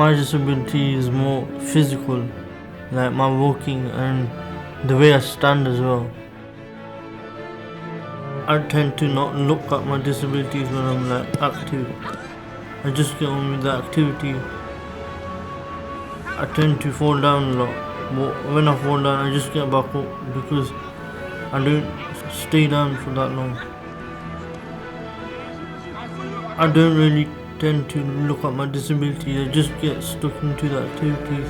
My disability is more physical, like my walking and the way I stand as well. I tend to not look at my disabilities when I'm like active. I just get on with the activity. I tend to fall down a lot, but when I fall down I just get back up because I don't stay down for that long. I don't really tend to look at my disability, I just get stuck into the activities.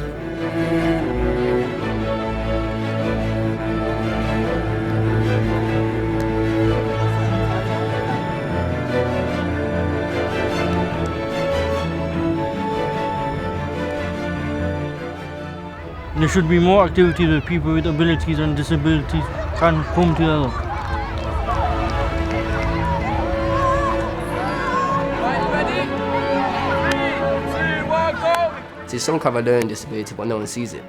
There should be more activities where people with abilities and disabilities can come together. See, some have a learning disability, but no one sees it.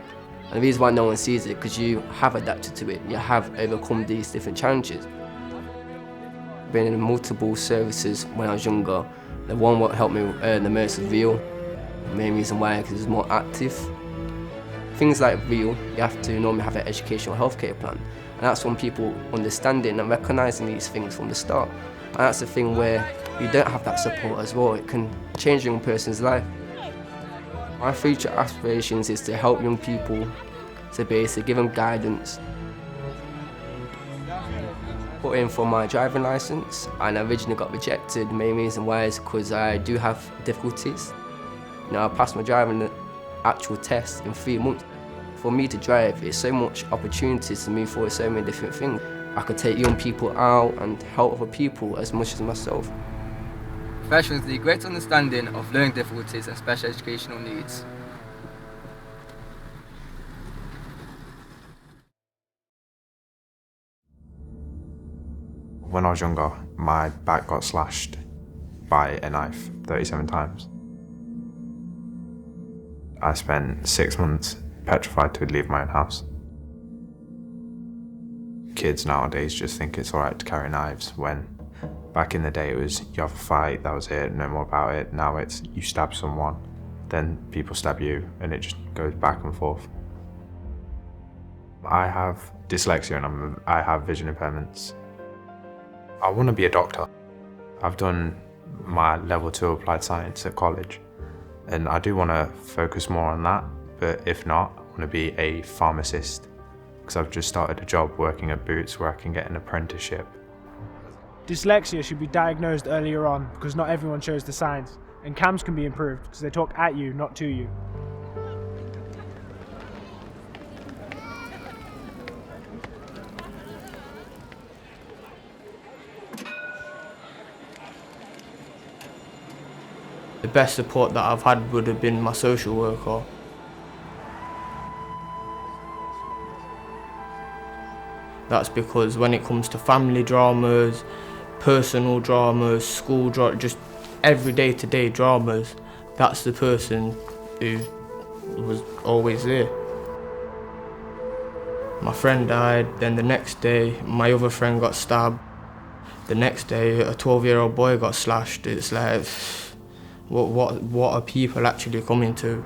And the reason why no one sees it, because you have adapted to it, you have overcome these different challenges. Being in multiple services when I was younger, the one what helped me earn the most was real. The main reason why, because it's more active. Things like real, you have to normally have an educational healthcare plan. And that's when people understanding and recognising these things from the start. And that's the thing where you don't have that support as well. It can change a young person's life. My future aspirations is to help young people, to basically give them guidance. Put in for my driving licence, and I originally got rejected. The main reason why is because I do have difficulties. I passed my driving actual test in 3 months. For me to drive, it's so much opportunities to move forward, so many different things. I could take young people out and help other people as much as myself. Professionals need great understanding of learning difficulties and special educational needs. When I was younger, my back got slashed by a knife 37 times. I spent 6 months petrified to leave my own house. Kids nowadays just think it's alright to carry knives, when back in the day it was you have a fight, that was it, no more about it. Now it's you stab someone, then people stab you, and it just goes back and forth. I have dyslexia and I have vision impairments. I want to be a doctor. I've done my level 2 applied science at college, and I do want to focus more on that, but if not, I want to be a pharmacist, because I've just started a job working at Boots where I can get an apprenticeship. Dyslexia should be diagnosed earlier on, because not everyone shows the signs, and CAMS can be improved because they talk at you, not to you. The best support that I've had would have been my social worker. That's because when it comes to family dramas, personal dramas, school dramas, just every day-to-day dramas, that's the person who was always there. My friend died, then the next day my other friend got stabbed. The next day a 12-year-old boy got slashed. It's like, what are people actually coming to?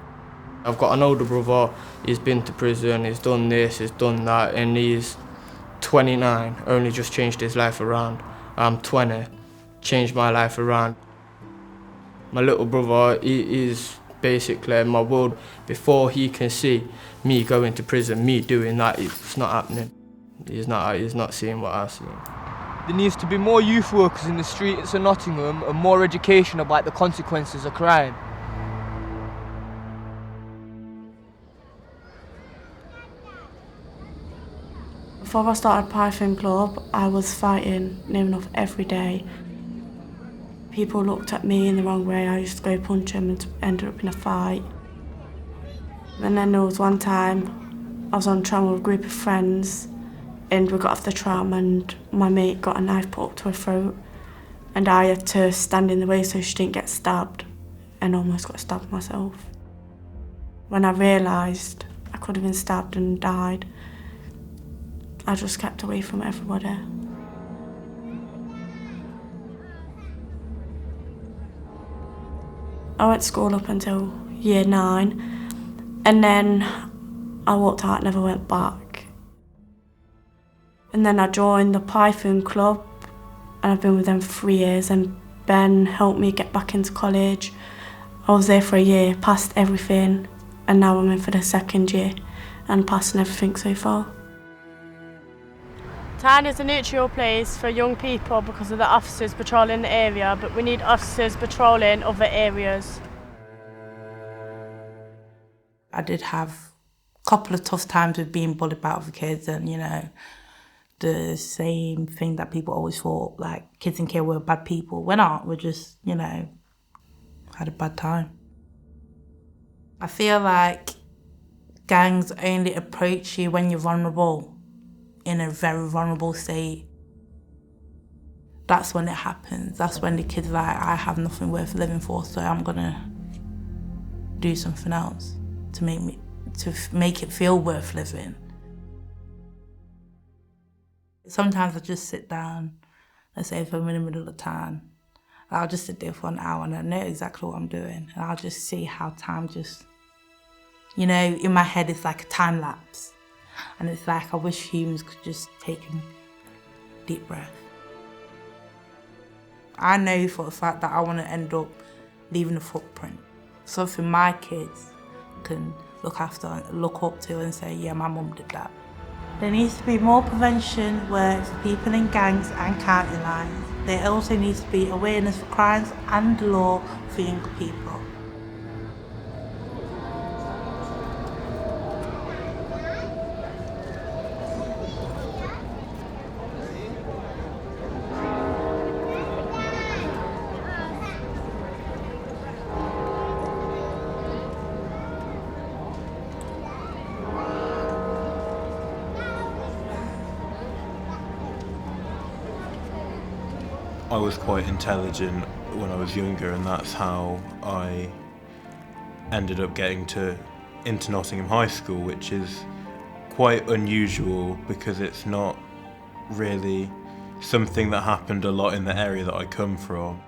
I've got an older brother, he's been to prison, he's done this, he's done that, and he's 29, only just changed his life around. I'm 20, changed my life around. My little brother, he is basically my world. Before he can see me going to prison, me doing that, it's not happening. He's not seeing what I've seen. There needs to be more youth workers in the streets of Nottingham and more education about the consequences of crime. Before I started Pythian Club, I was fighting near enough every day. People looked at me in the wrong way. I used to go punch them and ended up in a fight. And then there was one time I was on tram with a group of friends, and we got off the tram and my mate got a knife put up to her throat, and I had to stand in the way so she didn't get stabbed, and almost got stabbed myself. When I realised I could have been stabbed and died, I just kept away from everybody. I went to school up until year 9, and then I walked out, never went back. And then I joined the Pythian Club, and I've been with them for 3 years, and Ben helped me get back into college. I was there for a year, passed everything, and now I'm in for the 2nd year and passing everything so far. Town is a neutral place for young people because of the officers patrolling the area, but we need officers patrolling other areas. I did have a couple of tough times with being bullied by other kids, and the same thing that people always thought, like kids in care were bad people. We're not, we're just, had a bad time. I feel like gangs only approach you when you're vulnerable, in a very vulnerable state. That's when it happens. That's when the kid's like, I have nothing worth living for, so I'm gonna do something else to make it feel worth living. Sometimes I just sit down, let's say if I'm in the middle of town, I'll just sit there for an hour and I know exactly what I'm doing, and I'll just see how time just, in my head it's like a time lapse. And it's like, I wish humans could just take a deep breath. I know for a fact that I want to end up leaving a footprint. Something my kids can look after, look up to and say, yeah, my mum did that. There needs to be more prevention work for people in gangs and county lines. There also needs to be awareness for crimes and law for young people. I was quite intelligent when I was younger, and that's how I ended up getting into Nottingham High School, which is quite unusual because it's not really something that happened a lot in the area that I come from.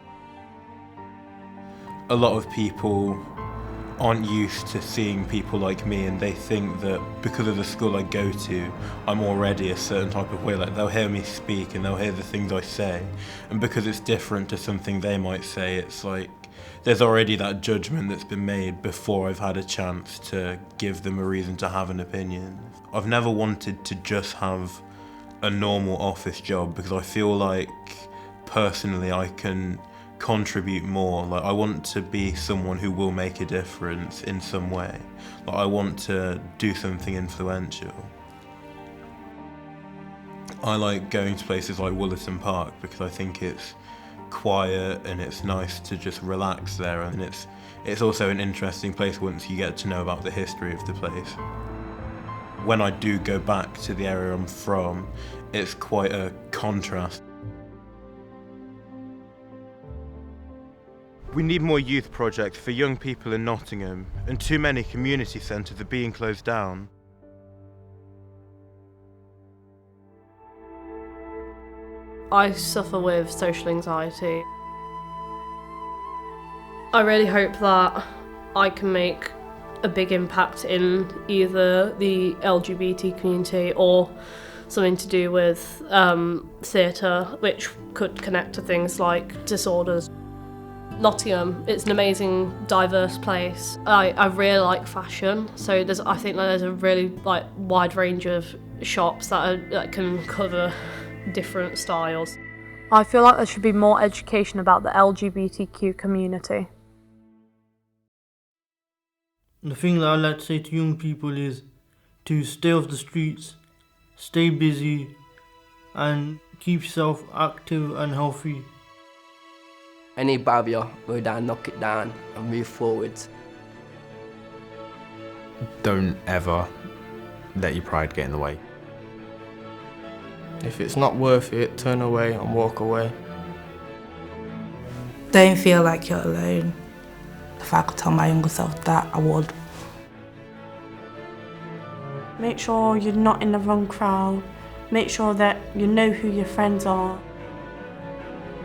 A lot of people aren't used to seeing people like me, and they think that because of the school I go to, I'm already a certain type of way. Like, they'll hear me speak and they'll hear the things I say, and because it's different to something they might say, it's like there's already that judgment that's been made before I've had a chance to give them a reason to have an opinion. I've never wanted to just have a normal office job because I feel like personally I can contribute more. Like, I want to be someone who will make a difference in some way. Like, I want to do something influential. I like going to places like Woollerton Park because I think it's quiet and it's nice to just relax there, and it's also an interesting place once you get to know about the history of the place. When I do go back to the area I'm from, it's quite a contrast. We need more youth projects for young people in Nottingham, and too many community centres are being closed down. I suffer with social anxiety. I really hope that I can make a big impact in either the LGBT community or something to do with theatre, which could connect to things like disorders. Nottingham, it's an amazing, diverse place. I really like fashion, so I think there's a really wide range of shops that can cover different styles. I feel like there should be more education about the LGBTQ community. The thing that I like to say to young people is to stay off the streets, stay busy, and keep yourself active and healthy. Any barrier, go down, knock it down and move forwards. Don't ever let your pride get in the way. If it's not worth it, turn away and walk away. Don't feel like you're alone. If I could tell my younger self that, I would. Make sure you're not in the wrong crowd. Make sure that you know who your friends are.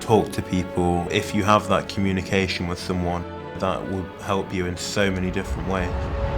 Talk to people. If you have that communication with someone, that will help you in so many different ways.